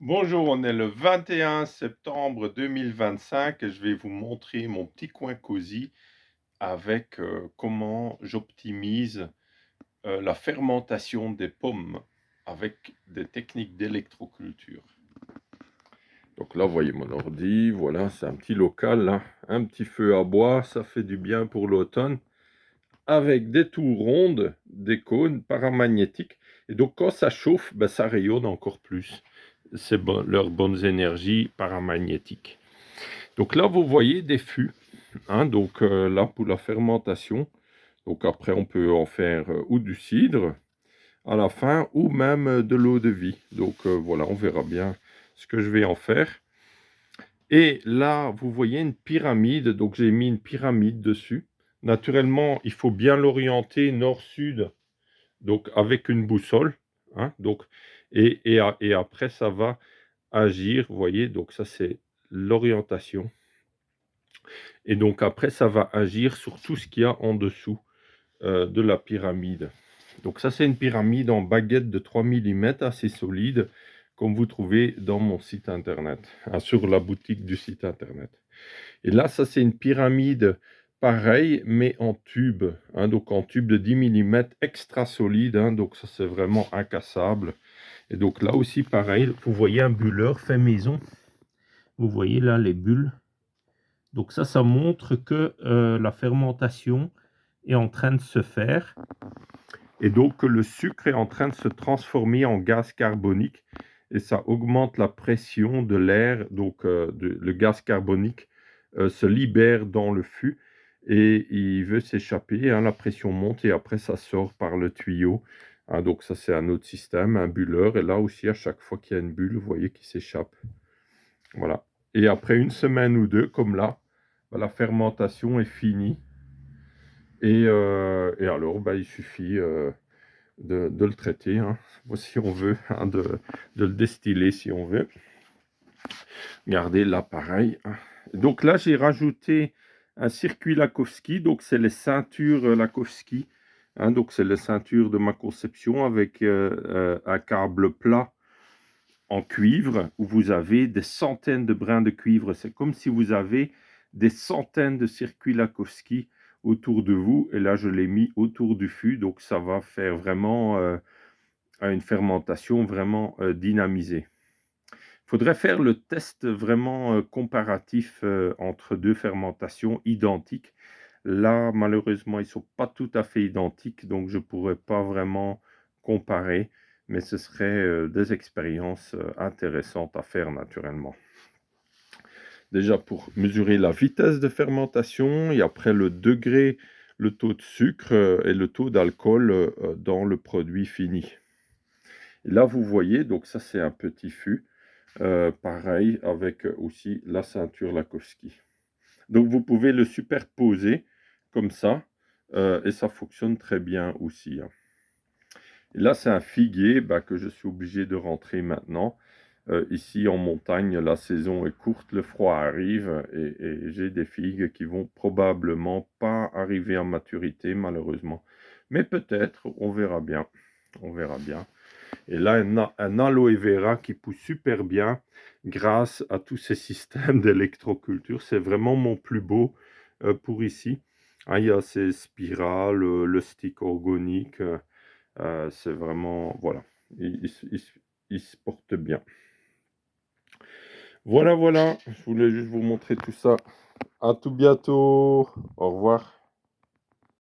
Bonjour, on est le 21 septembre 2025 et je vais vous montrer mon petit coin cosy avec comment j'optimise la fermentation des pommes avec des techniques d'électroculture. Donc là, vous voyez mon ordi, voilà, c'est un petit local, là, un petit feu à bois, ça fait du bien pour l'automne, avec des tours rondes, des cônes paramagnétiques. Et donc quand ça chauffe, ben, ça rayonne encore plus. C'est leurs bonnes énergies paramagnétiques. Donc là, vous voyez des fûts, hein, donc là pour la fermentation. Donc après, on peut en faire ou du cidre à la fin, ou même de l'eau de vie. Donc voilà, on verra bien ce que je vais en faire. Et là, vous voyez une pyramide, donc j'ai mis une pyramide dessus. Naturellement, il faut bien l'orienter nord-sud, donc avec une boussole, hein, donc, et après, ça va agir, vous voyez, donc ça c'est l'orientation. Et donc après, ça va agir sur tout ce qu'il y a en dessous de la pyramide. Donc ça, c'est une pyramide en baguette de 3 mm, assez solide, comme vous trouvez dans mon site internet, hein, sur la boutique du site internet. Et là, ça, c'est une pyramide pareille, mais en tube, hein, donc en tube de 10 mm, extra solide, hein, donc ça, c'est vraiment incassable. Et donc là aussi, pareil, vous voyez un bulleur fait maison. Vous voyez là les bulles. Donc ça montre que la fermentation est en train de se faire et donc que le sucre est en train de se transformer en gaz carbonique et ça augmente la pression de l'air. Donc le gaz carbonique se libère dans le fût et il veut s'échapper, hein, la pression monte et après ça sort par le tuyau, hein, donc ça c'est un autre système, un bulleur, et là aussi à chaque fois qu'il y a une bulle, vous voyez qui s'échappe. Voilà. Et après une semaine ou deux, comme là, bah, la fermentation est finie. Et alors, bah, il suffit de le traiter, hein, si on veut, hein, de le destiller si on veut. Regardez là, pareil, hein. Donc là, j'ai rajouté un circuit Lakowski. Donc, c'est les ceintures Lakowski, hein, donc, c'est les ceintures de ma conception avec un câble plat en cuivre où vous avez des centaines de brins de cuivre. C'est comme si vous avez des centaines de circuits Lakowski autour de vous. Et là, je l'ai mis autour du fût. Donc, ça va faire vraiment une fermentation vraiment dynamisée. Il faudrait faire le test vraiment comparatif entre deux fermentations identiques. Là, malheureusement, ils ne sont pas tout à fait identiques. Donc, je ne pourrais pas vraiment comparer, mais ce serait des expériences intéressantes à faire naturellement. Déjà pour mesurer la vitesse de fermentation et après le degré, le taux de sucre et le taux d'alcool dans le produit fini. Et là, vous voyez, donc ça c'est un petit fût, pareil avec aussi la ceinture Lakowski. Donc vous pouvez le superposer comme ça et ça fonctionne très bien aussi, hein. Et là, c'est un figuier que je suis obligé de rentrer maintenant. Ici, en montagne, la saison est courte, le froid arrive et j'ai des figues qui vont probablement pas arriver à maturité, malheureusement. Mais peut-être, on verra bien. On verra bien. Et là, un aloe vera qui pousse super bien grâce à tous ces systèmes d'électroculture. C'est vraiment mon plus beau pour ici. Ah, il y a ces spirales, le stick organique. C'est vraiment, voilà, il se porte bien. Voilà, voilà, je voulais juste vous montrer tout ça. À tout bientôt. Au revoir.